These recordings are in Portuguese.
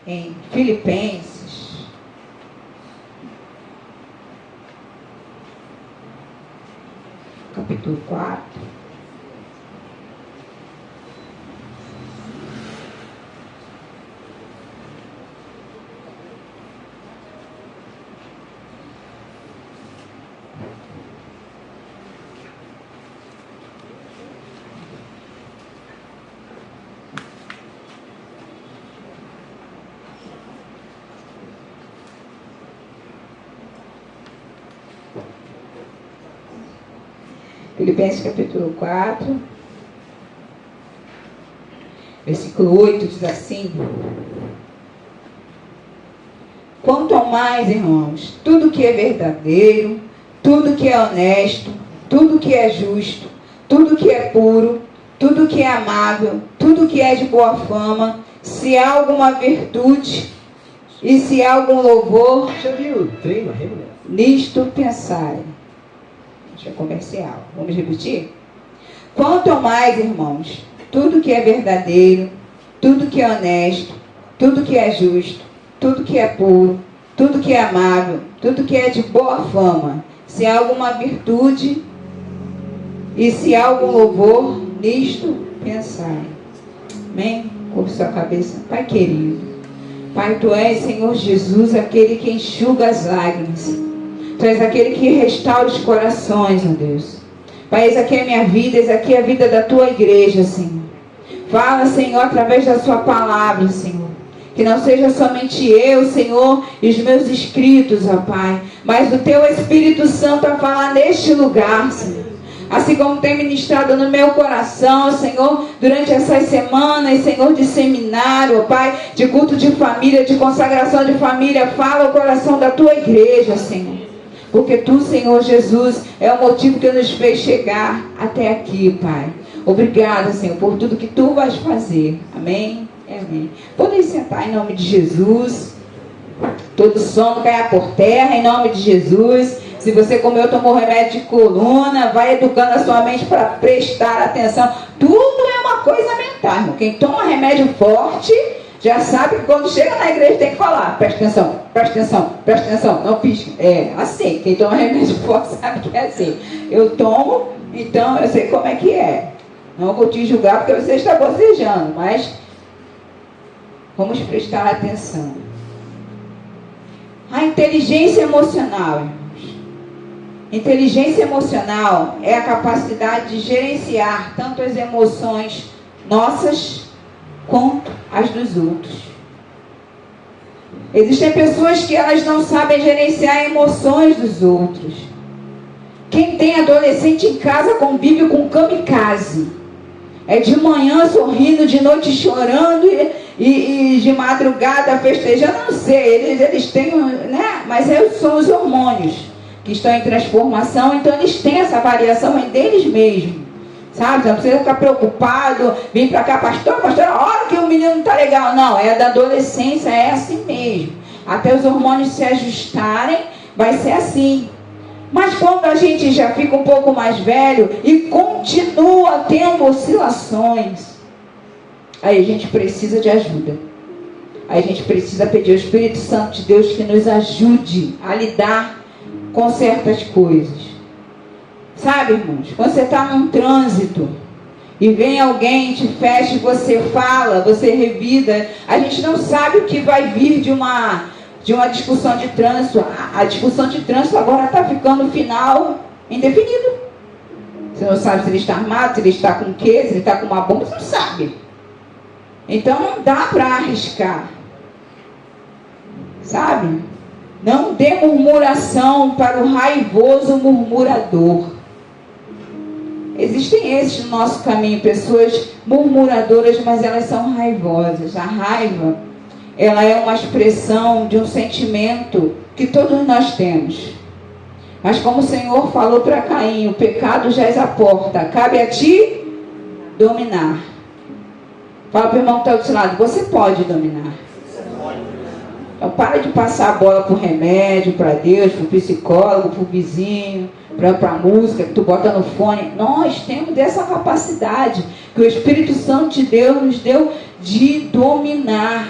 em Filipenses, capítulo 4. Filipenses capítulo 4, versículo 8, diz assim: quanto ao mais, irmãos, tudo que é verdadeiro, tudo que é honesto, tudo que é justo, tudo que é puro, tudo que é amável, tudo que é de boa fama, se há alguma virtude e se há algum louvor, Já viu o treino, a mulher? nisto pensai. Deixa comercial. Vamos repetir? Quanto ao mais, irmãos, tudo que é verdadeiro, tudo que é honesto, tudo que é justo, tudo que é puro, tudo que é amável, tudo que é de boa fama, se há alguma virtude e se há algum louvor, nisto pensai. Amém? Curva sua cabeça. Pai querido, Pai, Tu és, Senhor Jesus, aquele que enxuga as lágrimas. Tu és aquele que restaura os corações, ó Deus. Pai, essa aqui é a minha vida, essa aqui é a vida da Tua igreja, Senhor. Fala, Senhor, através da Sua palavra, Senhor. Que não seja somente eu, Senhor, e os meus inscritos, ó Pai, mas o Teu Espírito Santo a falar neste lugar, Senhor. Assim como tem ministrado no meu coração, Senhor, durante essas semanas, Senhor, de seminário, ó Pai, de culto de família, de consagração de família, fala o coração da Tua igreja, Senhor. Porque Tu, Senhor Jesus, é o motivo que nos fez chegar até aqui, Pai. Obrigada, Senhor, por tudo que Tu vais fazer. Amém? Amém. Podem sentar em nome de Jesus. Todo sono caia por terra em nome de Jesus. Se você, como eu, tomou remédio de coluna, vai educando a sua mente para prestar atenção. Tudo é uma coisa mental, irmão. Quem toma remédio forte já sabe que quando chega na igreja tem que falar: presta atenção, presta atenção, presta atenção, não pisca. É assim, quem toma remédio forte sabe que é assim. Eu tomo, então eu sei como é que é. Não vou te julgar porque você está bocejando, mas vamos prestar atenção. A inteligência emocional, irmãos. Inteligência emocional é a capacidade de gerenciar tanto as emoções nossas quanto as dos outros. Existem pessoas que elas não sabem gerenciar emoções dos outros. Quem tem adolescente em casa convive com kamikaze. É de manhã sorrindo, de noite chorando e de madrugada festejando. Não sei, eles têm, né? Mas são os hormônios que estão em transformação, então eles têm essa variação deles mesmos. Sabe, não precisa ficar preocupado, vir para cá, pastor, olha que o menino não está legal. Não, é da adolescência, é assim mesmo. Até os hormônios se ajustarem, vai ser assim. Mas quando a gente já fica um pouco mais velho e continua tendo oscilações, aí a gente precisa de ajuda. Aí a gente precisa pedir ao Espírito Santo de Deus que nos ajude a lidar com certas coisas. Sabe, irmãos, quando você está num trânsito e vem alguém, te fecha e você fala, você revida, a gente não sabe o que vai vir de uma discussão de trânsito. A discussão de trânsito agora está ficando no final indefinido. Você não sabe se ele está armado, se ele está com o quê, se ele está com uma bomba, você não sabe. Então não dá para arriscar. Sabe? Não dê murmuração para o raivoso murmurador. Existem esses no nosso caminho, pessoas murmuradoras, mas elas são raivosas. A raiva, ela é uma expressão de um sentimento que todos nós temos. Mas como o Senhor falou para Caim, o pecado jaz à porta, cabe a ti dominar. Fala para o irmão que está do seu lado, você pode dominar. Então para de passar a bola para o remédio, para Deus, para o psicólogo, para o vizinho, para a música que tu bota no fone. Nós temos essa capacidade que o Espírito Santo de Deus nos deu de dominar.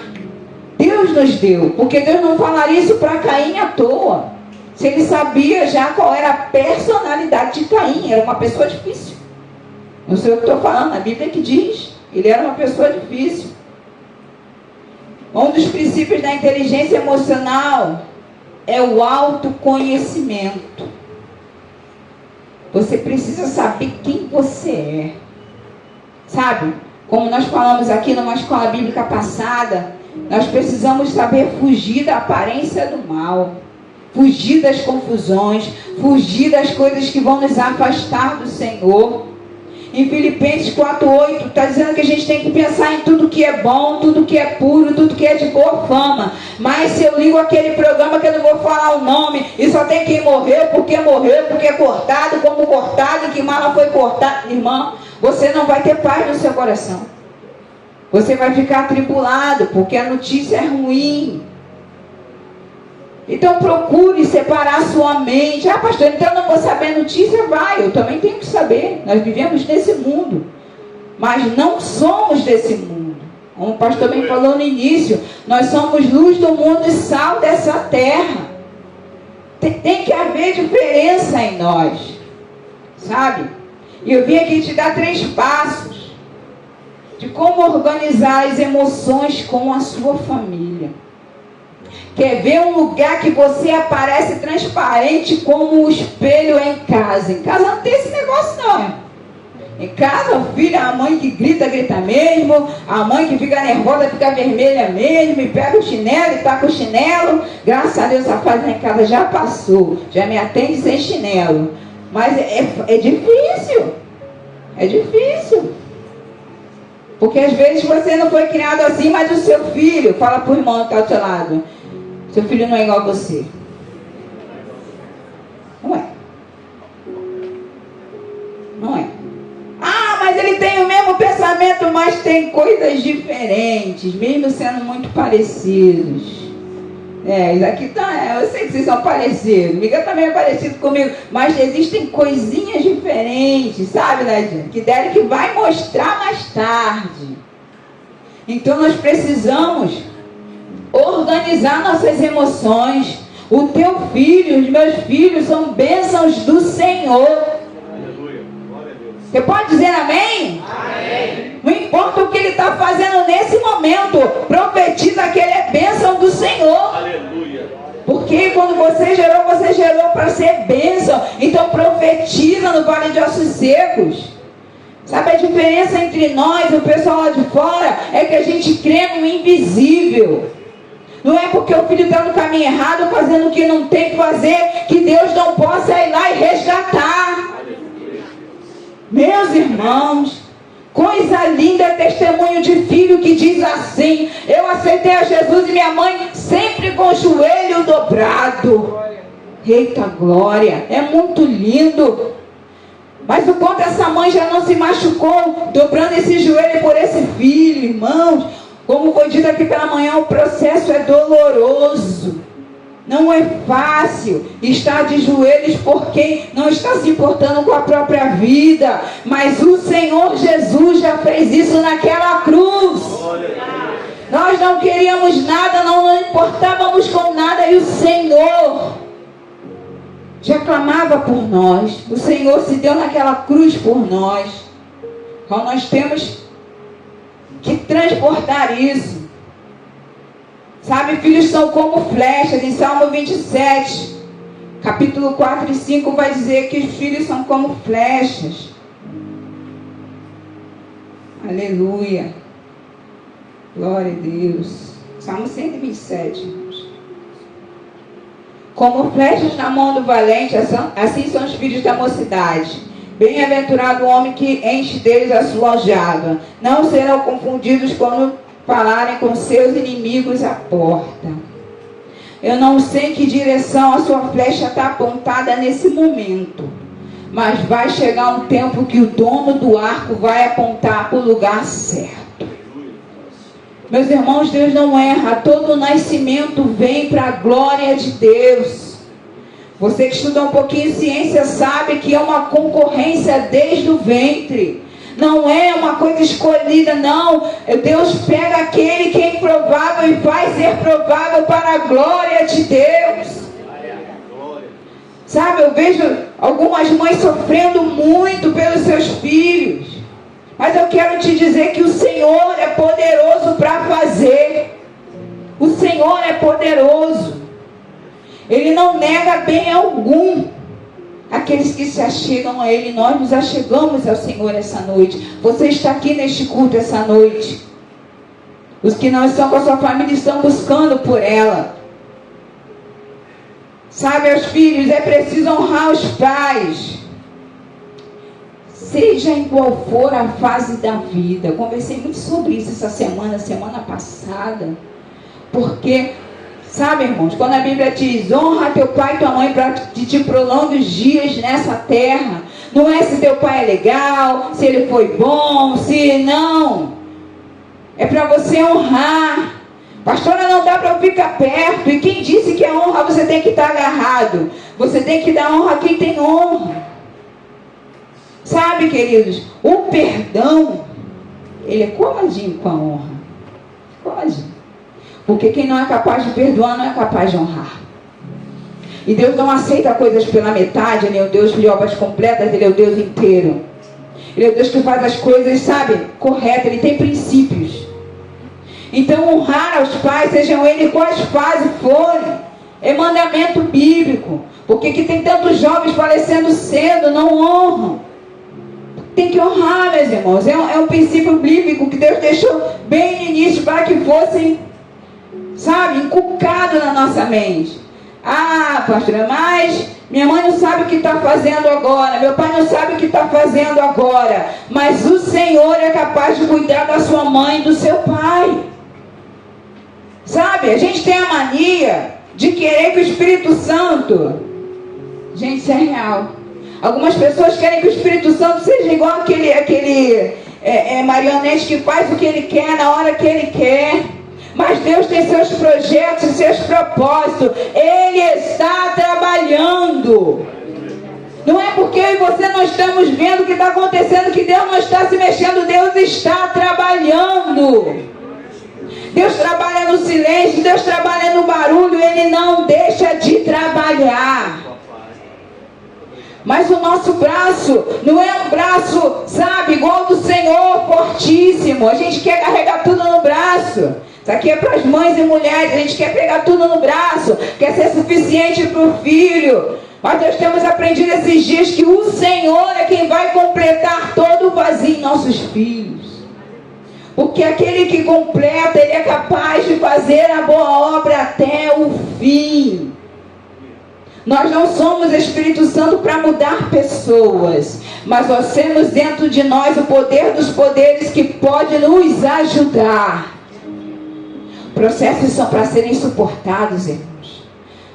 Deus nos deu. Porque Deus não falaria isso para Caim à toa. Se ele sabia já qual era a personalidade de Caim. Era uma pessoa difícil. Não sei o que estou falando, a Bíblia que diz. Ele era uma pessoa difícil. Um dos princípios da inteligência emocional é o autoconhecimento. Você precisa saber quem você é. Sabe? Como nós falamos aqui numa escola bíblica passada, nós precisamos saber fugir da aparência do mal. Fugir das confusões. Fugir das coisas que vão nos afastar do Senhor. Em Filipenses 4:8 está dizendo que a gente tem que pensar em tudo que é bom, tudo que é puro, tudo que é de boa fama. Mas se eu ligo aquele programa que eu não vou falar o nome, e só tem quem morreu, porque é cortado, como cortado, e que mala foi cortada, irmão, você não vai ter paz no seu coração. Você vai ficar atribulado, porque a notícia é ruim. Então procure separar a sua mente. Ah, pastor, então eu não vou saber a notícia? Vai, eu também tenho que saber. Nós vivemos nesse mundo. Mas não somos desse mundo. Como o pastor bem falou no início, nós somos luz do mundo e sal dessa terra. Tem que haver diferença em nós. Sabe? E eu vim aqui te dar 3 passos de como organizar as emoções com a sua família. Quer ver um lugar que você aparece transparente como o espelho é em casa? Em casa não tem esse negócio não. Em casa o filho, a mãe que grita mesmo. A mãe que fica nervosa, fica vermelha mesmo. E pega o chinelo e taca o chinelo. Graças a Deus a fase lá em casa já passou. Já me atende sem chinelo. Mas é difícil. É difícil. Porque às vezes você não foi criado assim, mas o seu filho, fala para o irmão que está ao seu lado, seu filho não é igual a você. Não é. Não é. Ah, mas ele tem o mesmo pensamento, mas tem coisas diferentes, mesmo sendo muito parecidos. Isso aqui tá, eu sei que vocês são parecidos. Miguel também é parecido comigo, mas existem coisinhas diferentes, sabe, Nadine? Que Derek vai mostrar mais tarde. Então nós precisamos organizar nossas emoções. O teu filho, os meus filhos são bênçãos do Senhor. Aleluia. Glória a Deus. Você pode dizer amém? Amém. Não importa o que ele está fazendo nesse momento, profetiza que ele é bênção do Senhor. Aleluia. Porque quando você gerou para ser bênção. Então profetiza no vale de ossos secos. Sabe a diferença entre nós e o pessoal lá de fora? É que a gente crê no invisível. Não é porque o filho está no caminho errado, fazendo o que não tem que fazer, que Deus não possa ir lá e resgatar. Meus irmãos, coisa linda é testemunho de filho que diz assim: eu aceitei a Jesus e minha mãe sempre com o joelho dobrado. Eita glória, é muito lindo. Mas o quanto essa mãe já não se machucou dobrando esse joelho por esse filho, irmãos. Como foi dito aqui pela manhã, o processo é doloroso. Não é fácil estar de joelhos por quem não está se importando com a própria vida. Mas o Senhor Jesus já fez isso naquela cruz. Nós não queríamos nada, não importávamos com nada, e o Senhor já clamava por nós. O Senhor se deu naquela cruz por nós. Então nós temos que transportar isso. Sabe, filhos são como flechas. Em Salmo 27, capítulo 4 e 5 vai dizer que os filhos são como flechas. Aleluia. Glória a Deus. Salmo 127, irmãos. Como flechas na mão do valente, assim são os filhos da mocidade. Bem-aventurado o homem que enche deles a sua aljava. Não serão confundidos quando falarem com seus inimigos à porta. Eu não sei em que direção a sua flecha está apontada nesse momento. Mas vai chegar um tempo que o dono do arco vai apontar para o lugar certo. Meus irmãos, Deus não erra. Todo nascimento vem para a glória de Deus. Você que estuda um pouquinho ciência sabe que é uma concorrência desde o ventre. Não é uma coisa escolhida, não. Deus pega aquele que é improvável e faz ser provável para a glória de Deus. Sabe, eu vejo algumas mães sofrendo muito pelos seus filhos, mas eu quero te dizer que o Senhor é poderoso para fazer. O Senhor é poderoso. Ele não nega bem algum aqueles que se achegam a Ele. Nós nos achegamos ao Senhor essa noite. Você está aqui neste culto essa noite. Os que não estão com a sua família estão buscando por ela. Sabe, aos filhos, é preciso honrar os pais. Seja em qual for a fase da vida. Eu conversei muito sobre isso essa semana passada. Porque, sabe, irmãos, quando a Bíblia diz, honra teu pai e tua mãe para que te prolongue os dias nessa terra. Não é se teu pai é legal, se ele foi bom, se não. É para você honrar. Pastora, não dá para eu ficar perto. E quem disse que a honra você tem que estar agarrado? Você tem que dar honra a quem tem honra. Sabe, queridos, o perdão, ele é coladinho com a honra. Coladinho. Porque quem não é capaz de perdoar, não é capaz de honrar. E Deus não aceita coisas pela metade. Ele é o Deus de obras completas, Ele é o Deus inteiro. Ele é o Deus que faz as coisas, sabe, corretas. Ele tem princípios. Então, honrar aos pais, sejam eles quais fases forem, é mandamento bíblico. Porque que tem tantos jovens falecendo cedo, não honram. Tem que honrar, meus irmãos. É um princípio bíblico que Deus deixou bem no início para que fossem, sabe, inculcado na nossa mente. Ah, pastora, mas minha mãe não sabe o que está fazendo agora, meu pai não sabe o que está fazendo agora, mas o Senhor é capaz de cuidar da sua mãe e do seu pai. Sabe, a gente tem a mania de querer que o Espírito Santo, gente, isso é real. Algumas pessoas querem que o Espírito Santo seja igual aquele marionete que faz o que ele quer na hora que ele quer. Mas Deus tem seus projetos e seus propósitos. Ele está trabalhando. Não é porque eu e você não estamos vendo o que está acontecendo que Deus não está se mexendo. Deus está trabalhando. Deus trabalha no silêncio, Deus trabalha no barulho. Ele não deixa de trabalhar. Mas o nosso braço não é um braço, sabe, igual do Senhor, fortíssimo. A gente quer carregar tudo no braço. Isso aqui é para as mães e mulheres. A gente quer pegar tudo no braço, quer ser suficiente para o filho. Mas nós temos aprendido esses dias que o Senhor é quem vai completar todo o vazio em nossos filhos. Porque aquele que completa, ele é capaz de fazer a boa obra até o fim. Nós não somos Espírito Santo para mudar pessoas, mas nós temos dentro de nós o poder dos poderes que pode nos ajudar. Processos são para serem suportados, irmãos.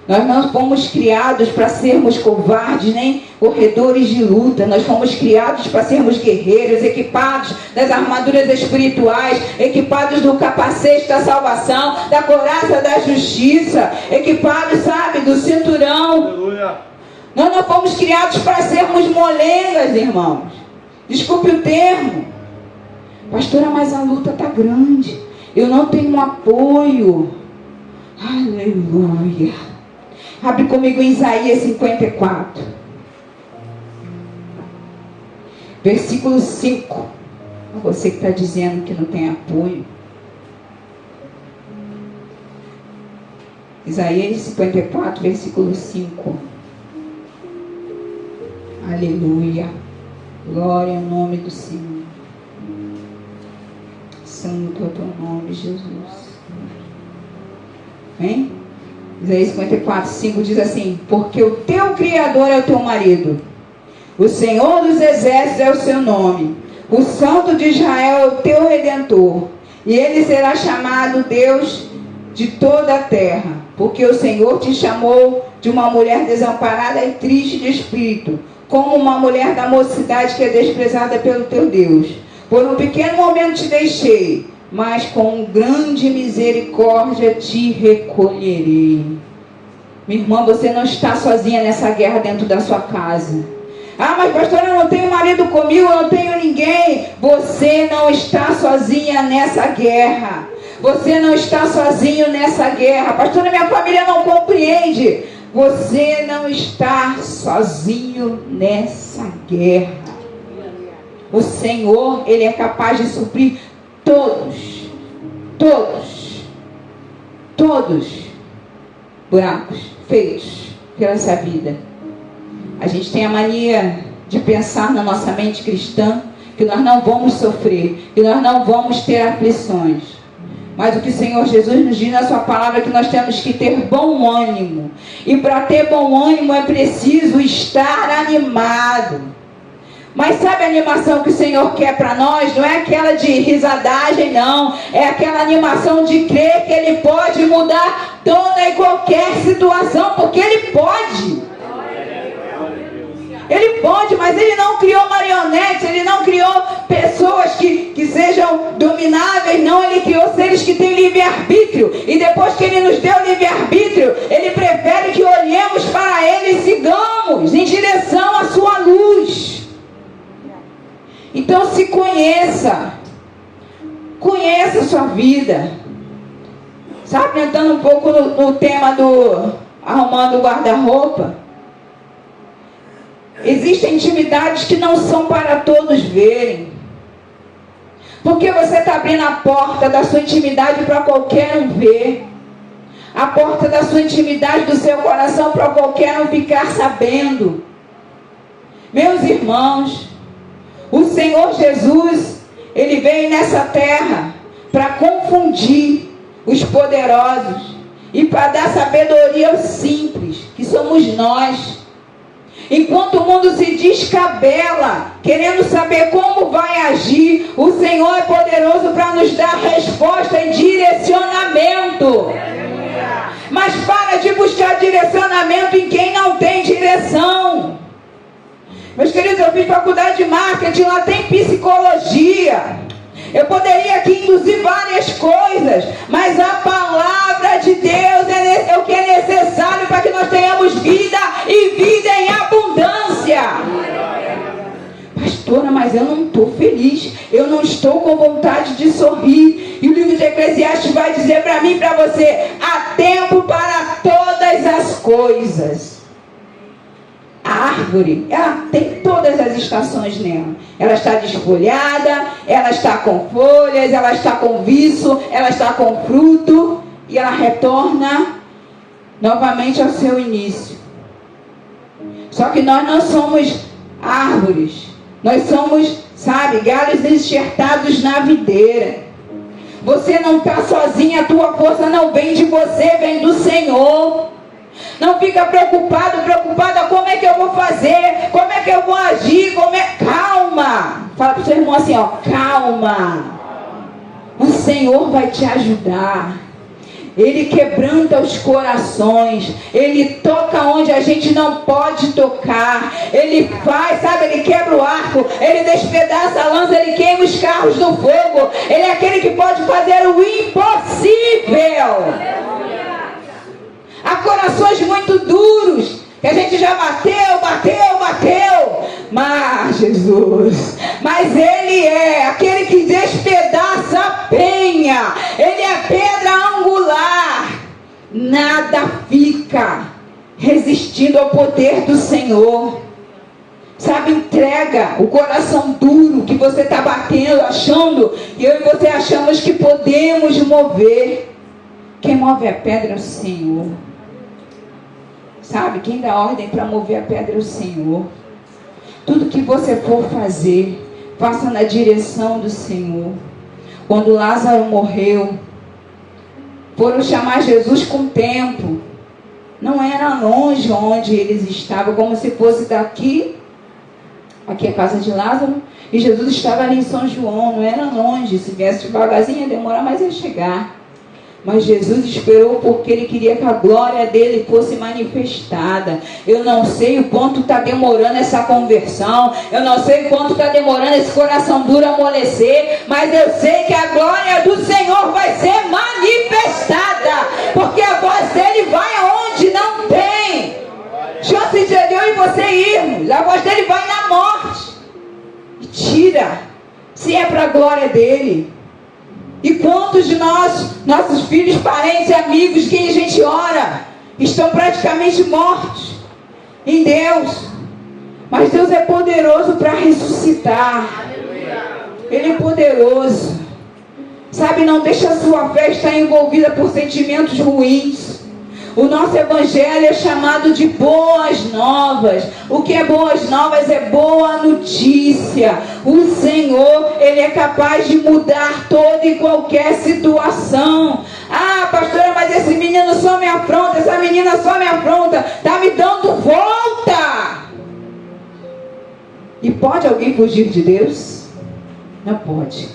Nós não fomos criados para sermos covardes, nem corredores de luta. Nós fomos criados para sermos guerreiros, equipados das armaduras espirituais, equipados do capacete da salvação, da couraça da justiça, equipados, sabe, do cinturão. Aleluia. Nós não fomos criados para sermos molengas, irmãos. Desculpe o termo. Pastora, mas a luta está grande. Eu não tenho um apoio. Aleluia. Abre comigo em Isaías 54. Versículo 5. Você que está dizendo que não tem apoio. Isaías 54, versículo 5. Aleluia. Glória ao nome do Senhor. Santo é o teu nome, Jesus. Vem? Isaías 54, 5 diz assim: porque o teu Criador é o teu marido, o Senhor dos exércitos é o seu nome, o Santo de Israel é o teu Redentor, e ele será chamado Deus de toda a terra, porque o Senhor te chamou de uma mulher desamparada e triste de espírito, como uma mulher da mocidade que é desprezada pelo teu Deus. Por um pequeno momento te deixei, mas com grande misericórdia te recolherei. Minha irmã, você não está sozinha nessa guerra dentro da sua casa. Ah, mas pastor, eu não tenho marido comigo, eu não tenho ninguém. Você não está sozinha nessa guerra. Você não está sozinho nessa guerra. Pastor, minha família não compreende. Você não está sozinho nessa guerra. O Senhor, Ele é capaz de suprir todos buracos feitos pela essa vida. A gente tem a mania de pensar na nossa mente cristã que nós não vamos sofrer, que nós não vamos ter aflições. Mas o que o Senhor Jesus nos diz na sua palavra é que nós temos que ter bom ânimo. E para ter bom ânimo é preciso estar animado. Mas sabe a animação que o Senhor quer para nós? Não é aquela de risadagem, não. É aquela animação de crer que Ele pode mudar toda e qualquer situação, porque Ele pode. Ele pode, mas Ele não criou marionetes, Ele não criou pessoas que sejam domináveis, não. Ele criou seres que têm livre-arbítrio. E depois que Ele nos deu livre-arbítrio, Ele prefere que olhemos para Ele e sigamos em direção à sua luz. Então se conheça a sua vida. Sabe, entrando um pouco no tema do arrumando o guarda-roupa. Existem intimidades que não são para todos verem. Porque você está abrindo a porta da sua intimidade para qualquer um ver. A porta da sua intimidade do seu coração para qualquer um ficar sabendo. Meus irmãos, o Senhor Jesus, Ele veio nessa terra para confundir os poderosos e para dar sabedoria aos simples, que somos nós. Enquanto o mundo se descabela, querendo saber como vai agir, o Senhor é poderoso para nos dar resposta e direcionamento. Mas para de buscar direcionamento em quem não tem direção. Meus queridos, eu fiz faculdade de marketing, lá tem psicologia. Eu poderia aqui induzir várias coisas, mas a palavra de Deus é o que é necessário para que nós tenhamos vida e vida em abundância. Pastora, mas eu não estou feliz, eu não estou com vontade de sorrir. E o livro de Eclesiastes vai dizer para mim e para você: há tempo para todas as coisas. A árvore, ela tem todas as estações nela. Ela está desfolhada, ela está com folhas, ela está com viço, ela está com fruto, e ela retorna novamente ao seu início. Só que nós não somos árvores, nós somos, sabe, galhos enxertados na videira. Você não está sozinho, a tua força não vem de você, vem do Senhor. Não fica preocupada, como é que eu vou fazer, como é que eu vou agir, calma. Fala para o seu irmão assim, ó, calma. O Senhor vai te ajudar. Ele quebranta os corações. Ele toca onde a gente não pode tocar. Ele faz, sabe, ele quebra o arco, ele despedaça a lança, ele queima os carros do fogo. Ele é aquele que pode fazer o impossível. Há corações muito duros, que a gente já bateu. Mas Ele é aquele que despedaça a penha. Ele é pedra angular. Nada fica resistindo ao poder do Senhor. Sabe, entrega o coração duro que você está batendo, achando, que eu e você achamos que podemos mover. Quem move a pedra é o Senhor. Sabe, quem dá ordem para mover a pedra é o Senhor. Tudo que você for fazer, faça na direção do Senhor. Quando Lázaro morreu, foram chamar Jesus com tempo. Não era longe onde eles estavam, como se fosse daqui. Aqui é a casa de Lázaro. E Jesus estava ali em São João, não era longe. Se viesse devagarzinho ia demorar, mas ia chegar. Mas Jesus esperou porque Ele queria que a glória dele fosse manifestada. Eu não sei o quanto está demorando essa conversão. Eu não sei o quanto está demorando esse coração duro amolecer. Mas eu sei que a glória do Senhor vai ser manifestada. Porque a voz dele vai aonde não tem chance de eu e você irmos. A voz dele vai na morte. E tira. Se é para a glória dele. E quantos de nós, nossos filhos, parentes e amigos, quem a gente ora, estão praticamente mortos em Deus. Mas Deus é poderoso para ressuscitar. Ele é poderoso. Sabe, não deixa a sua fé estar envolvida por sentimentos ruins. O nosso evangelho é chamado de boas novas. O que é boas novas é boa notícia. O Senhor, Ele é capaz de mudar toda e qualquer situação. Ah, pastora, mas esse menino só me afronta, essa menina só me afronta. Está me dando volta. E pode alguém fugir de Deus? Não pode.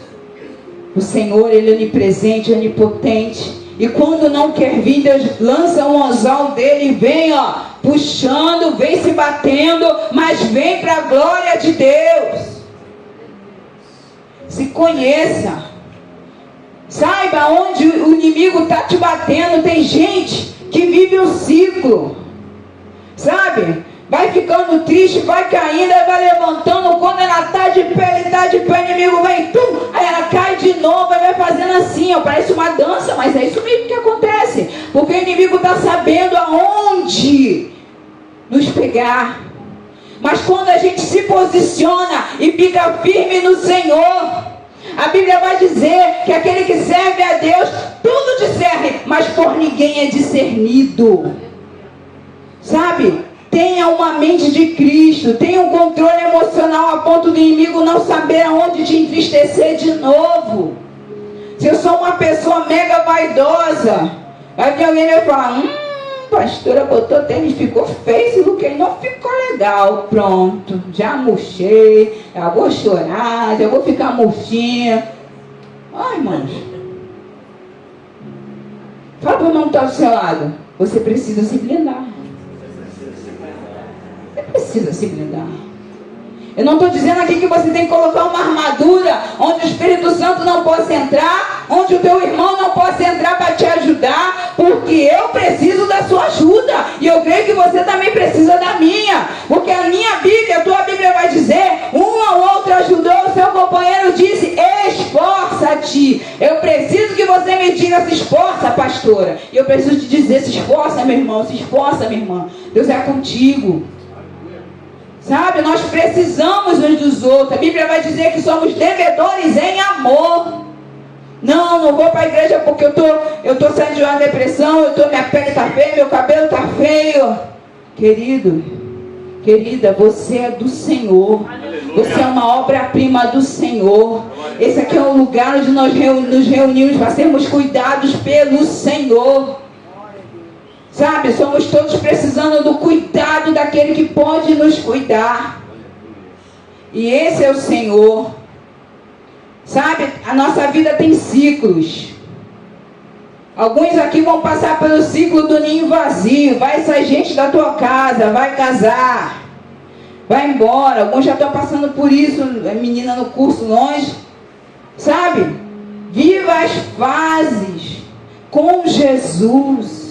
O Senhor, Ele é onipresente, onipotente. E quando não quer vir, Deus lança um anzol dele e vem, puxando, vem se batendo, mas vem para a glória de Deus. Se conheça. Saiba onde o inimigo está te batendo. Tem gente que vive um ciclo. Sabe? Vai ficando triste, vai caindo, vai levantando. Quando ela está de pé, o inimigo vem, aí ela cai de novo, vai fazendo assim, parece uma dança, mas é isso mesmo que acontece. Porque o inimigo está sabendo aonde nos pegar. Mas quando a gente se posiciona e fica firme no Senhor, a Bíblia vai dizer que aquele que serve a Deus, tudo discerne, mas por ninguém é discernido. Sabe? Tenha uma mente de Cristo. Tenha um controle emocional a ponto do inimigo não saber aonde te entristecer de novo. Se eu sou uma pessoa mega vaidosa, vai vir alguém e vai falar, pastora, botou tênis, ficou feio, esse look aí não ficou legal. Pronto, já murchei, já vou chorar, já vou ficar murchinha. Ai, irmãos. Fala para o irmão que está do seu lado. Você precisa se blindar. Precisa se blindar. Eu não estou dizendo aqui que você tem que colocar uma armadura onde o Espírito Santo não possa entrar, onde o teu irmão não possa entrar para te ajudar, porque eu preciso da sua ajuda e eu creio que você também precisa da minha, porque a minha Bíblia, a tua Bíblia vai dizer, um ao outro ajudou, o seu companheiro disse, esforça-te. Eu preciso que você me diga, se esforça, pastora, e eu preciso te dizer, se esforça, meu irmão, se esforça, minha irmã. Deus é contigo. Sabe, nós precisamos uns dos outros. A Bíblia vai dizer que somos devedores em amor. Não vou para a igreja porque eu tô saindo de uma depressão, minha pele está feia, meu cabelo está feio. Querido, querida, você é do Senhor. Você é uma obra-prima do Senhor. Esse aqui é o lugar onde nós nos reunimos para sermos cuidados pelo Senhor. Sabe, somos todos precisando do cuidado daquele que pode nos cuidar. E esse é o Senhor. Sabe, a nossa vida tem ciclos. Alguns aqui vão passar pelo ciclo do ninho vazio. Vai sair gente da tua casa, vai casar, vai embora. Alguns já estão passando por isso, menina no curso longe. Sabe, viva as fases com Jesus.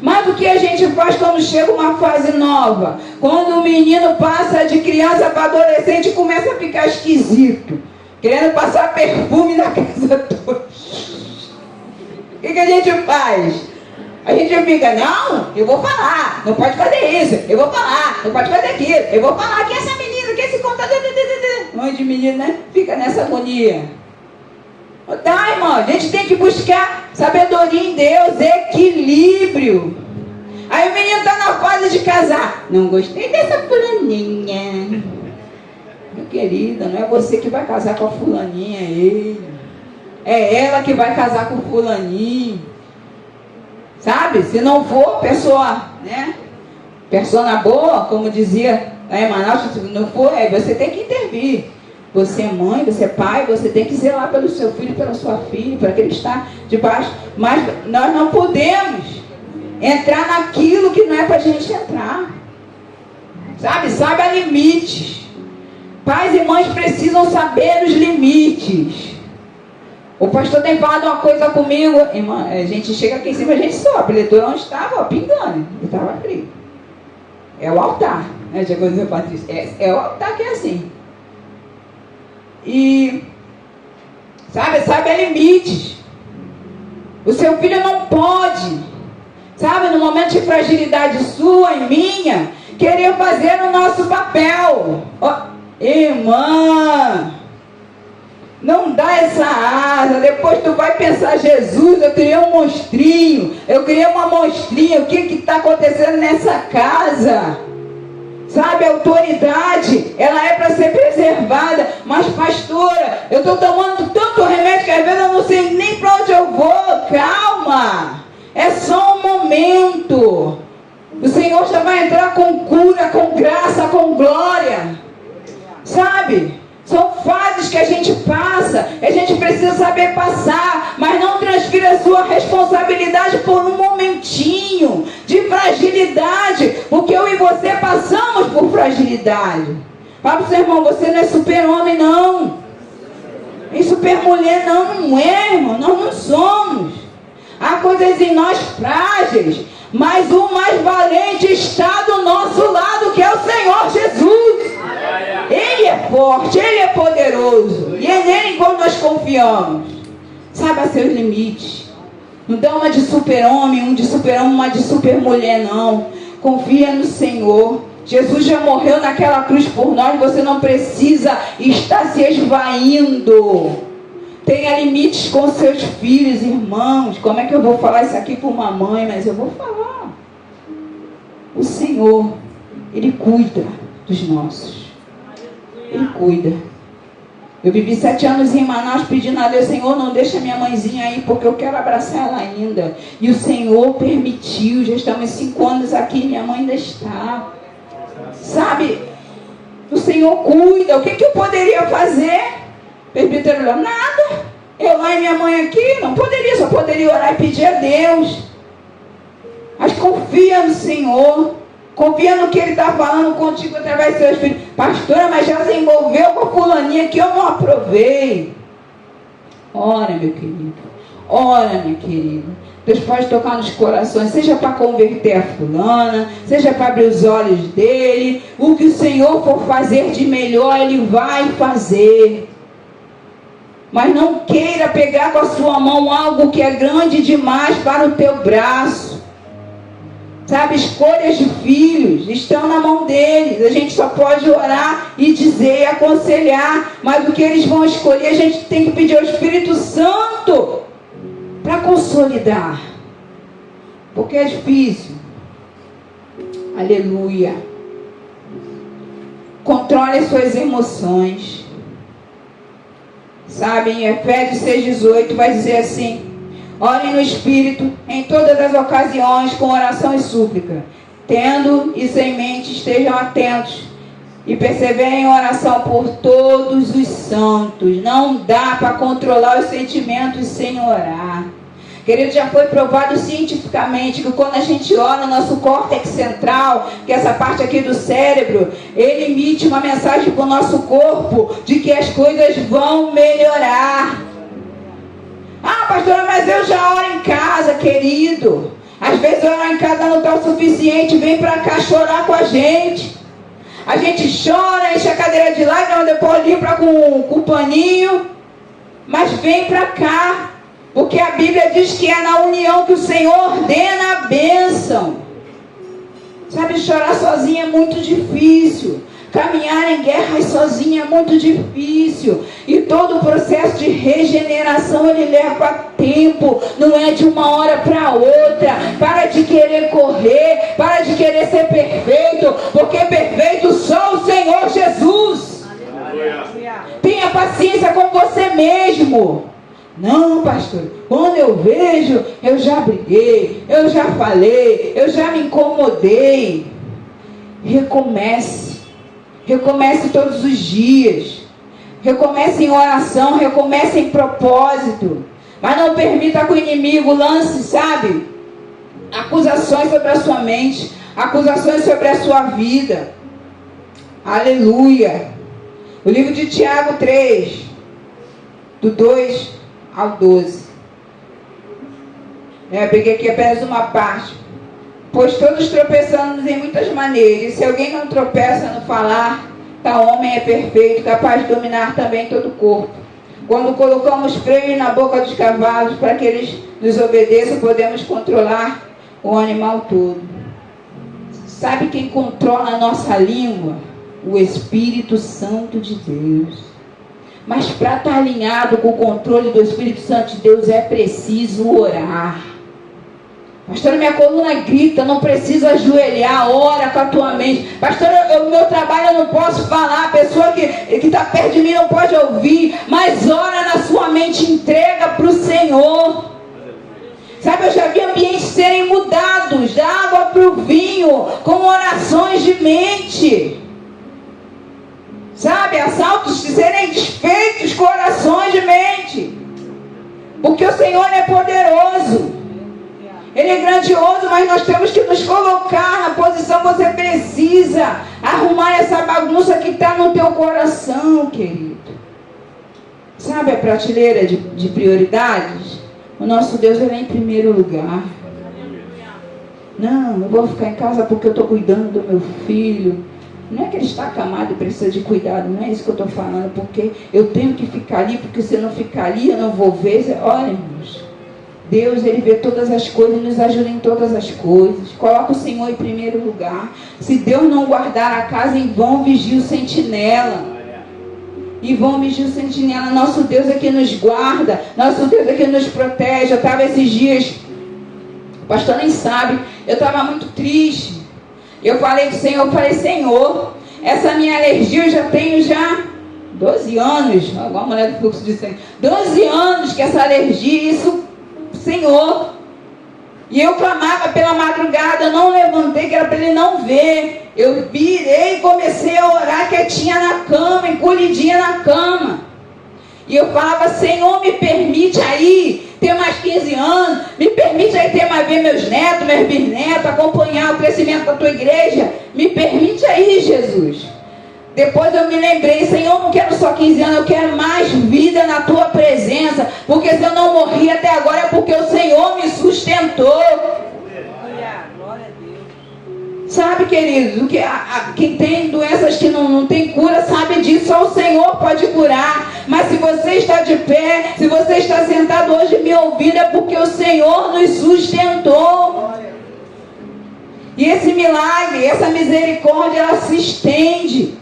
Mas o que a gente faz quando chega uma fase nova? Quando o menino passa de criança para adolescente e começa a ficar esquisito, querendo passar perfume na casa toda. O que a gente faz? A gente fica, não, eu vou falar, não pode fazer isso, eu vou falar, não pode fazer aquilo, eu vou falar que essa menina, que esse contador, um monte de menino, né? Fica nessa agonia. Tá, irmão, a gente tem que buscar sabedoria em Deus, equilíbrio. Aí o menino está na fase de casar. Não gostei dessa fulaninha. Meu querido, não é você que vai casar com a fulaninha, é ele. É ela que vai casar com o fulaninho. Sabe? Se não for pessoa, né? Persona boa, como dizia lá em Manaus, se não for, você tem que intervir. Você é mãe, você é pai, você tem que zelar pelo seu filho, pela sua filha, para aquele que está debaixo. Mas nós não podemos entrar naquilo que não é para a gente entrar. Sabe? Saiba limites. Pais e mães precisam saber os limites. O pastor tem falado uma coisa comigo. Irmã, a gente chega aqui em cima, a gente sobe. O leitor não estava pingando. Ele estava frio. É o altar, né? Já coisa Patrícia. É o altar que é assim. E sabe limites. O seu filho não pode, sabe, no momento de fragilidade sua e minha, querer fazer o nosso papel. Oh, irmã, não dá essa asa. Depois tu vai pensar, Jesus, eu criei um monstrinho, eu criei uma monstrinha, o que está acontecendo nessa casa? Sabe, a autoridade, ela é para ser preservada. Mas pastora, eu estou tomando tanto remédio que às vezes eu não sei nem para onde eu vou. Calma, é só um momento. O Senhor já vai entrar com cura, com graça, com glória. Sabe, são fases que a gente passa, a gente precisa saber passar, mas não transfira a sua responsabilidade por um momentinho de fragilidade, porque eu e você passamos por fragilidade. Fala para o seu irmão, você não é super-homem não, nem super-mulher não é, irmão, nós não somos. Há coisas em nós frágeis, mas o mais valente está do nosso lado, que é o Senhor Jesus. Ele é forte, Ele é poderoso, e é nele quando nós confiamos. Saiba seus limites. Não dá uma de super-homem, uma de super-mulher não. Confia no Senhor. Jesus já morreu naquela cruz por nós. Você não precisa estar se esvaindo. Tenha limites com seus filhos, irmãos. Como é que eu vou falar isso aqui para uma mãe? Mas eu vou falar. O Senhor, Ele cuida dos nossos. Ele cuida. Eu vivi 7 anos em Manaus pedindo a Deus, Senhor, não deixa minha mãezinha aí, porque eu quero abraçar ela ainda. E o Senhor permitiu. Já estamos 5 anos aqui, minha mãe ainda está. Sabe, o Senhor cuida. O que eu poderia fazer? Presbítero, nada. Eu lá e minha mãe aqui, não poderia, só poderia orar e pedir a Deus. Mas confia no Senhor. Confia no que Ele está falando contigo através dos seus filhos. Pastora, mas já se envolveu com a fulaninha que eu não aprovei. Ora, meu querido. Ora, minha querida. Deus pode tocar nos corações, seja para converter a fulana, seja para abrir os olhos dele. O que o Senhor for fazer de melhor, Ele vai fazer. Mas não queira pegar com a sua mão algo que é grande demais para o teu braço. Sabe, escolhas de filhos estão na mão deles. A gente só pode orar e dizer, aconselhar. Mas o que eles vão escolher, a gente tem que pedir ao Espírito Santo para consolidar. Porque é difícil. Aleluia. Controle as suas emoções. Sabe, em Efésios 6,18 vai dizer assim: orem no Espírito em todas as ocasiões com oração e súplica. Tendo isso em mente, estejam atentos e perseverem em oração por todos os santos. Não dá para controlar os sentimentos sem orar. Querido, já foi provado cientificamente que quando a gente ora, nosso córtex central, que é essa parte aqui do cérebro, ele emite uma mensagem para o nosso corpo de que as coisas vão melhorar. Ah, pastora, mas eu já oro em casa, querido. Às vezes orar em casa não está o suficiente. Vem para cá chorar com a gente. A gente chora, enche a cadeira de lágrimas, depois limpa com o paninho. Mas vem para cá. Porque a Bíblia diz que é na união que o Senhor ordena a bênção. Sabe, chorar sozinho é muito difícil. Caminhar em guerras sozinho é muito difícil. E todo o processo de regeneração, ele leva tempo. Não é de uma hora para outra. Para de querer correr. Para de querer ser perfeito. Porque perfeito só o Senhor Jesus. Aleluia. Tenha paciência com você mesmo. Não, pastor, quando eu vejo, eu já briguei, eu já falei, eu já me incomodei. Recomece. Recomece todos os dias. Recomece em oração, recomece em propósito. Mas não permita que o inimigo lance, sabe, acusações sobre a sua mente, acusações sobre a sua vida. Aleluia. O livro de Tiago 3, do 2 ao 12. Eu peguei aqui apenas uma parte. Pois todos tropeçamos em muitas maneiras. Se alguém não tropeça no falar, tal homem é perfeito, capaz de dominar também todo o corpo. Quando colocamos freio na boca dos cavalos para que eles nos obedeçam, podemos controlar o animal todo. Sabe quem controla a nossa língua? O Espírito Santo de Deus. Mas para estar alinhado com o controle do Espírito Santo de Deus é preciso orar. Pastor, minha coluna grita, não preciso ajoelhar, ora com a tua mente. Pastor, o meu trabalho eu não posso falar, a pessoa que está perto de mim não pode ouvir, mas ora na sua mente, entrega para o Senhor. Sabe, eu já vi ambientes serem mudados, da água para o vinho, com orações de mente. Sabe, assaltos serem desfeitos com orações de mente. Porque o Senhor é poderoso. Ele é grandioso, mas nós temos que nos colocar na posição que você precisa arrumar essa bagunça que está no teu coração, querido. Sabe a prateleira de prioridades? O nosso Deus ele é em primeiro lugar. Não, eu vou ficar em casa porque eu estou cuidando do meu filho. Não é que ele está acamado e precisa de cuidado, não é isso que eu estou falando, porque eu tenho que ficar ali, porque se eu não ficar ali, eu não vou ver. Olha, irmãos, Deus, ele vê todas as coisas e nos ajuda em todas as coisas. Coloca o Senhor em primeiro lugar. Se Deus não guardar a casa, em vão vigia o sentinela. Em vão vigia o sentinela. Nosso Deus é que nos guarda. Nosso Deus é que nos protege. Eu estava esses dias, o pastor nem sabe, eu estava muito triste. Eu falei do Senhor, Senhor, essa minha alergia eu já tenho 12 anos. Igual a mulher do fluxo de sangue. 12 anos que essa alergia, isso... Senhor, e eu clamava pela madrugada, não levantei, que era para ele não ver. Eu virei e comecei a orar quietinha na cama, encolhidinha na cama. E eu falava, Senhor, me permite aí ter mais 15 anos, me permite aí ver meus netos, meus bisnetos, acompanhar o crescimento da tua igreja. Me permite aí, Jesus. Depois eu me lembrei, Senhor, não quero só 15 anos, eu quero mais vida na tua presença. Porque se eu não morri até agora é porque o Senhor me sustentou. Sabe, queridos, quem tem doenças que não tem cura sabe disso, só o Senhor pode curar. Mas se você está de pé, se você está sentado hoje me ouvindo, é porque o Senhor nos sustentou. E esse milagre, essa misericórdia, ela se estende.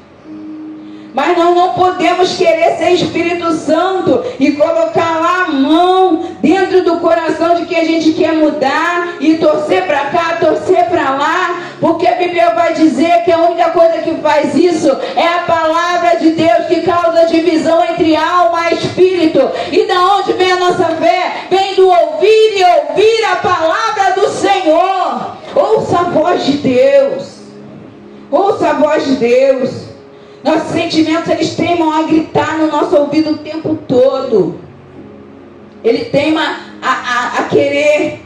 Mas nós não podemos querer ser Espírito Santo e colocar lá a mão dentro do coração de que a gente quer mudar e torcer para cá, torcer para lá, porque a Bíblia vai dizer que a única coisa que faz isso é a palavra de Deus, que causa divisão entre alma e espírito. E da onde vem a nossa fé? Vem do ouvir e ouvir a palavra do Senhor. Ouça a voz de Deus. Ouça a voz de Deus. Nossos sentimentos, eles teimam a gritar no nosso ouvido o tempo todo. Ele teima a querer,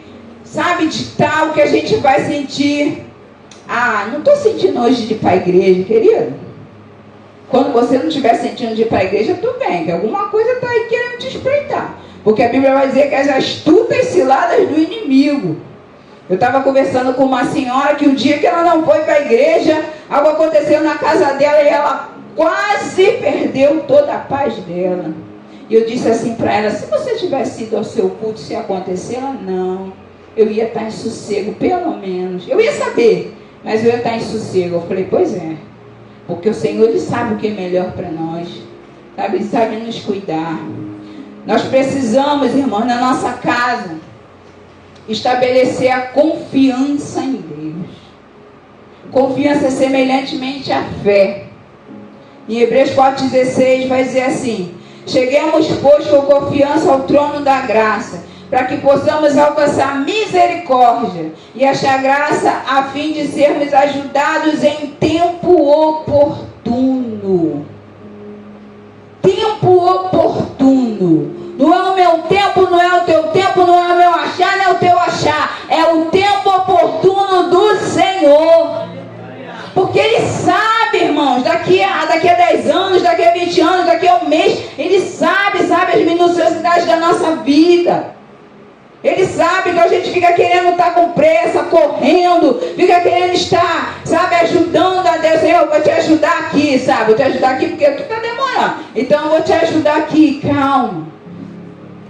sabe, ditar o que a gente vai sentir. Não estou sentindo hoje de ir para a igreja, querido. Quando você não estiver sentindo de ir para a igreja, tudo bem, que alguma coisa está aí querendo te espreitar. Porque a Bíblia vai dizer que as astutas ciladas do inimigo. Eu estava conversando com uma senhora que o dia que ela não foi para a igreja, algo aconteceu na casa dela e ela quase perdeu toda a paz dela. E eu disse assim para ela, se você tivesse ido ao seu culto, se acontecer, ela, não, eu ia estar em sossego, pelo menos. Eu ia saber, mas eu ia estar em sossego. Eu falei, pois é, porque o Senhor, Ele sabe o que é melhor para nós, sabe? Ele sabe nos cuidar. Nós precisamos, irmão, na nossa casa, estabelecer a confiança em Deus. Confiança é semelhantemente à fé. Em Hebreus 4,16 vai dizer assim: cheguemos, pois, com confiança ao trono da graça, para que possamos alcançar misericórdia e achar graça, a fim de sermos ajudados em tempo oportuno. Tempo oportuno. Não é o meu tempo, não é o teu tempo, não é o meu achar, não é o teu achar. É o tempo oportuno do Senhor. Porque Ele sabe, irmãos, daqui a 10 anos, daqui a 20 anos, daqui a um mês, Ele sabe as minuciosidades da nossa vida. Ele sabe que a gente fica querendo estar com pressa, correndo, fica querendo estar, sabe, ajudando a Deus. Senhor, eu vou te ajudar aqui, sabe? Vou te ajudar aqui porque tu está demorando. Então eu vou te ajudar aqui, calma.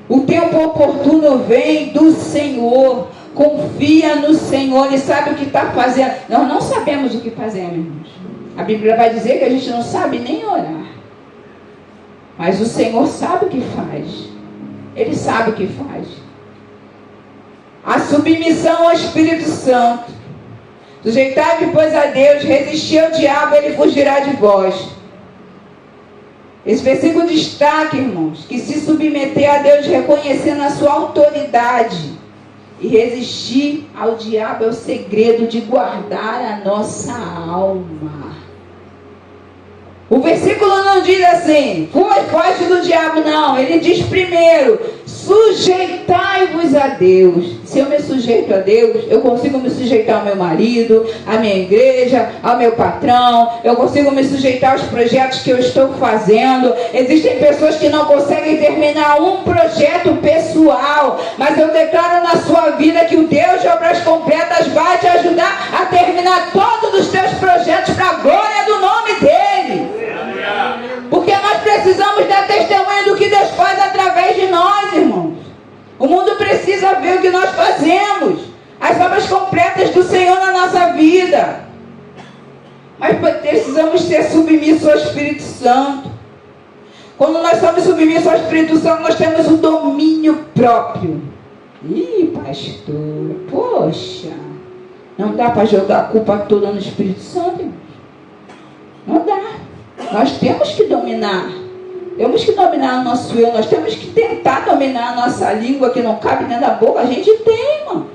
O tempo oportuno vem do Senhor. Confia no Senhor, Ele sabe o que está fazendo. Nós não sabemos o que fazemos, irmãos. A Bíblia vai dizer que a gente não sabe nem orar. Mas o Senhor sabe o que faz. Ele sabe o que faz. A submissão ao Espírito Santo. Sujeitai-vos, pois, a Deus, resistir ao diabo, ele fugirá de vós. Esse versículo destaca, irmãos, que se submeter a Deus reconhecendo a sua autoridade e resistir ao diabo é o segredo de guardar a nossa alma. O versículo não diz assim, foge do diabo, não. Ele diz primeiro, sujeitai-vos a Deus. Se eu me sujeito a Deus, eu consigo me sujeitar ao meu marido, à minha igreja, ao meu patrão. Eu consigo me sujeitar aos projetos que eu estou fazendo. Existem pessoas que não conseguem terminar um projeto pessoal, mas eu declaro na sua vida que o Deus de obras completas vai te ajudar a terminar todos os teus projetos para a glória do nome dEle. Porque nós precisamos dar testemunho do que Deus faz através de nós, irmãos. O mundo precisa ver o que nós fazemos, as obras completas do Senhor na nossa vida. Mas precisamos ser submissos ao Espírito Santo. Quando nós somos submissos ao Espírito Santo, nós temos o domínio próprio. Ih, pastor, poxa, não dá para jogar a culpa toda no Espírito Santo, irmãos. Não dá. Nós temos que dominar. Temos que dominar o nosso eu. Nós temos que tentar dominar a nossa língua que não cabe dentro da boca. A gente tem, irmão.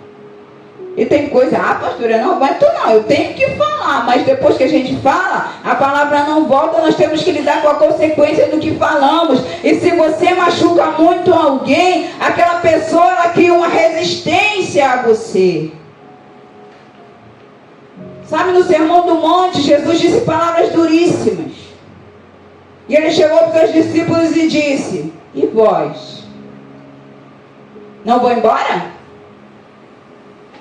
E tem coisa, pastor, eu não aguento não. Eu tenho que falar. Mas depois que a gente fala, a palavra não volta. Nós temos que lidar com a consequência do que falamos. E se você machuca muito alguém, aquela pessoa ela cria uma resistência a você. Sabe, no Sermão do Monte, Jesus disse palavras duríssimas. E ele chegou para os seus discípulos e disse, e vós? Não vou embora?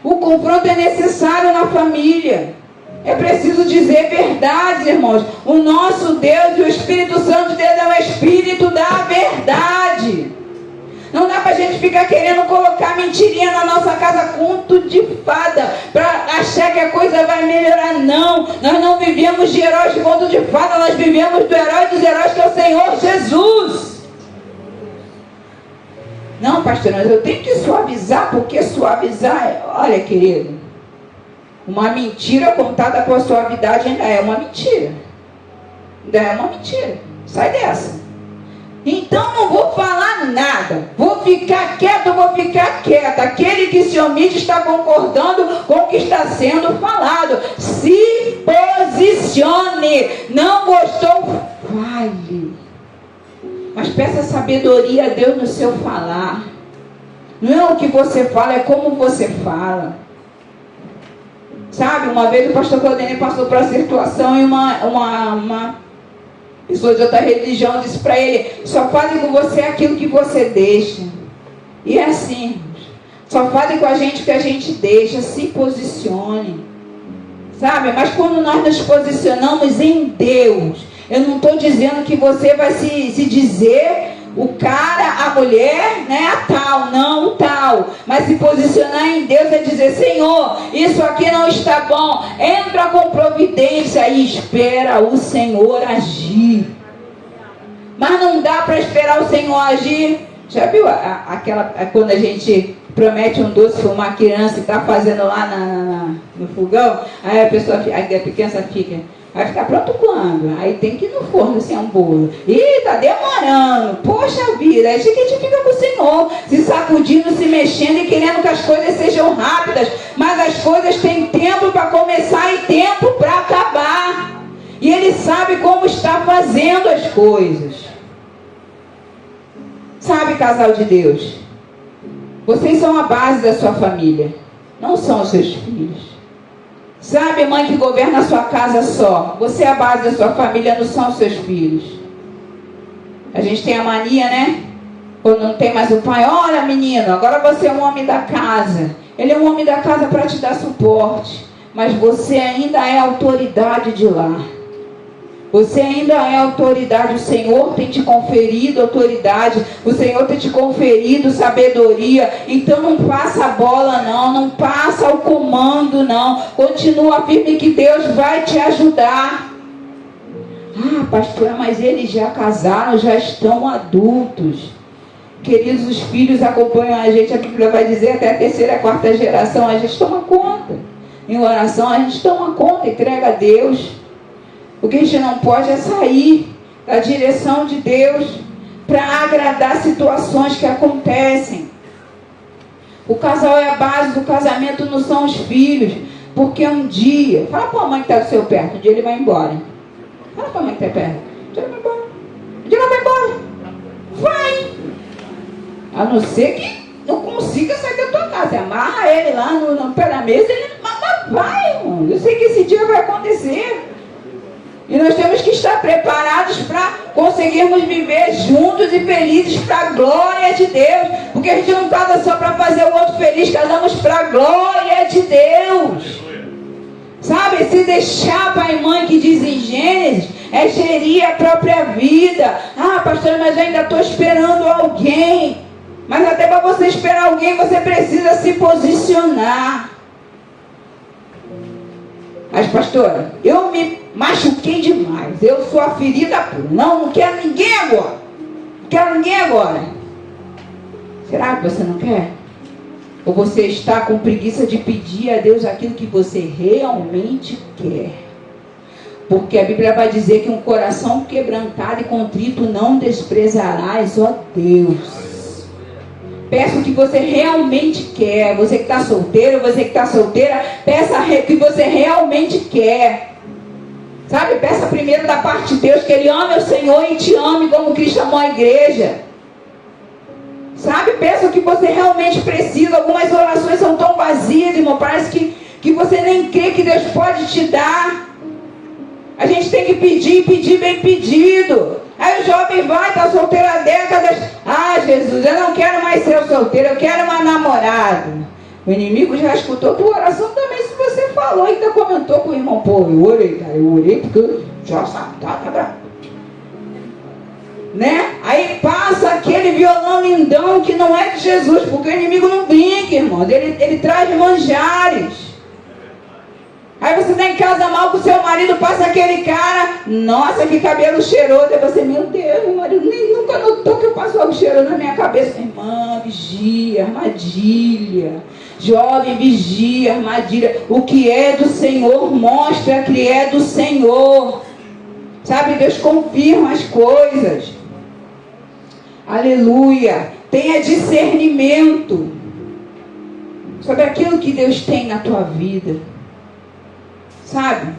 O confronto é necessário na família. É preciso dizer verdade, irmãos. O nosso Deus e o Espírito Santo de Deus é o Espírito da verdade. Não dá para a gente ficar querendo colocar mentirinha na nossa casa, conto de fada, para achar que a coisa vai melhorar. Não, nós não vivemos de heróis de conto de fada, nós vivemos do herói dos heróis, que é o Senhor Jesus. Não, pastor, mas eu tenho que suavizar, porque suavizar, olha, querido, uma mentira contada com a suavidade ainda é uma mentira. Ainda é uma mentira. Sai dessa. Então não vou falar nada, vou ficar quieto, vou ficar quieta. Aquele que se omite está concordando com o que está sendo falado. Se posicione. Não gostou? Fale. Mas peça sabedoria a Deus no seu falar. Não é o que você fala, é como você fala. Sabe, uma vez o pastor Claudinei passou por uma situação e uma pessoa de outra religião disse para ele, só fale com você aquilo que você deixa. E é assim, só fale com a gente o que a gente deixa, se posicione. Sabe, mas quando nós nos posicionamos em Deus, eu não estou dizendo que você vai se dizer o cara, a mulher, né, a tal, não o tal. Mas se posicionar em Deus é dizer, Senhor, isso aqui não está bom. Entra com providência e espera o Senhor agir. Mas não dá para esperar o Senhor agir. Já viu quando a gente promete um doce para uma criança e está fazendo lá no fogão? Aí a pessoa, a criança fica... Vai ficar pronto quando? Aí tem que ir no forno, assim, um bolo. Ih, tá demorando. Poxa vida. Aí a gente fica com o Senhor, se sacudindo, se mexendo e querendo que as coisas sejam rápidas. Mas as coisas têm tempo para começar e tempo para acabar. E Ele sabe como está fazendo as coisas. Sabe, casal de Deus? Vocês são a base da sua família. Não são os seus filhos. Sabe, mãe que governa a sua casa só. Você é a base da sua família, não são os seus filhos. A gente tem a mania, né? Quando não tem mais o pai, olha menino, agora você é um homem da casa. Ele é um homem da casa para te dar suporte. Mas você ainda é autoridade de lá. Você ainda é autoridade. O Senhor tem te conferido autoridade. O Senhor tem te conferido sabedoria. Então não passa a bola não. Não passa o comando não. Continua firme que Deus vai te ajudar. Ah, pastora, mas eles já casaram, já estão adultos. Queridos, os filhos acompanham a gente. A Bíblia vai dizer até a terceira, quarta geração. A gente toma conta. Em oração a gente toma conta, entrega a Deus. O que a gente não pode é sair da direção de Deus para agradar situações que acontecem. O casal é a base do casamento, não são os filhos. Porque um dia, fala para a mãe que está do seu perto, um dia ele vai embora. Fala para a mãe que está perto, um dia ele vai embora. Um dia ele vai embora. Vai! A não ser que não consiga sair da tua casa. Você amarra ele lá no pé da mesa, ele vai, irmão. Eu sei que esse dia vai acontecer. E nós temos que estar preparados para conseguirmos viver juntos e felizes para a glória de Deus. Porque a gente não casa só para fazer o outro feliz, casamos para a glória de Deus. Sabe, se deixar pai e mãe que diz em Gênesis, é gerir a própria vida. Ah, pastor, mas eu ainda estou esperando alguém. Mas até para você esperar alguém, você precisa se posicionar. Mas pastora, eu me machuquei demais. Eu sou a ferida pura. Não quero ninguém agora. Não quero ninguém agora. Será que você não quer? Ou você está com preguiça de pedir a Deus aquilo que você realmente quer? Porque a Bíblia vai dizer que um coração quebrantado e contrito não desprezarás, ó Deus. Peça o que você realmente quer. Você que está solteiro, você que está solteira, peça o que você realmente quer. Sabe, peça primeiro da parte de Deus que Ele ame o Senhor e te ame como Cristo amou a igreja. Sabe, peça o que você realmente precisa. Algumas orações são tão vazias, irmão, parece que você nem crê que Deus pode te dar. A gente tem que pedir bem pedido. Aí o jovem vai, está solteiro há décadas. Ah, Jesus, eu não quero mais ser solteiro, eu quero uma namorada. O inimigo já escutou tua oração também, se você falou, ainda comentou com o irmão. Pô, eu orei, cara, eu orei porque eu já sabe, tá bravo. Né? Aí passa aquele violão lindão que não é de Jesus, porque o inimigo não brinca, irmão. Ele traz manjares. Aí você está em casa mal com o seu marido, passa aquele cara, nossa, que cabelo cheiroso. Aí você, meu Deus, meu marido nem nunca notou que eu passo algo cheiroso na minha cabeça. Irmã, vigia, armadilha. Jovem, vigia, armadilha. O que é do Senhor mostra que é do Senhor. Sabe, Deus confirma as coisas. Aleluia. Tenha discernimento sobre aquilo que Deus tem na tua vida. Sabe?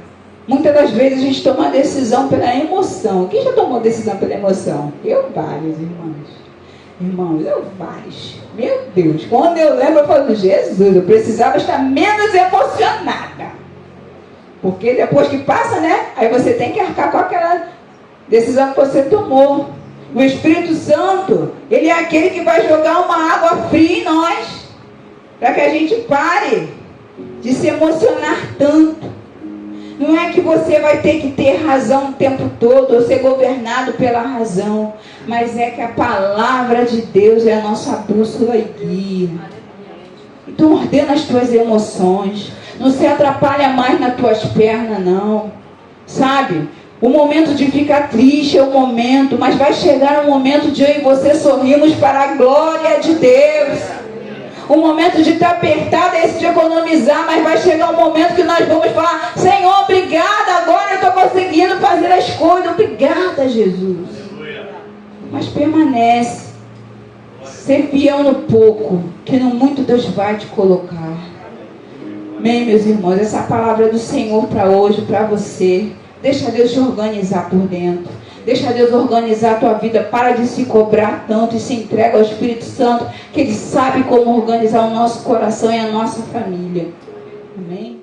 Muitas das vezes a gente toma decisão pela emoção. Quem já tomou decisão pela emoção? Eu vários, irmãos. Irmãos, eu vários. Meu Deus, quando eu lembro, eu falo, Jesus, eu precisava estar menos emocionada. Porque depois que passa, né? Aí você tem que arcar com aquela decisão que você tomou. O Espírito Santo, ele é aquele que vai jogar uma água fria em nós. Para que a gente pare de se emocionar tanto. Não é que você vai ter que ter razão o tempo todo, ou ser governado pela razão, mas é que a palavra de Deus é a nossa bússola e guia. Então ordena as tuas emoções, não se atrapalha mais nas tuas pernas não, sabe? O momento de ficar triste é o momento, mas vai chegar um momento de eu e você sorrirmos para a glória de Deus. O momento de estar apertado é esse de economizar, mas vai chegar um momento que nós vamos falar, Senhor, obrigada, agora eu estou conseguindo fazer as coisas, obrigada, Jesus. Mas permanece, ser fiel no pouco, que no muito Deus vai te colocar. Amém, meus irmãos, essa palavra é do Senhor para hoje, para você. Deixa Deus te organizar por dentro. Deixa Deus organizar a tua vida. Para de se cobrar tanto e se entrega ao Espírito Santo, que Ele sabe como organizar o nosso coração e a nossa família. Amém?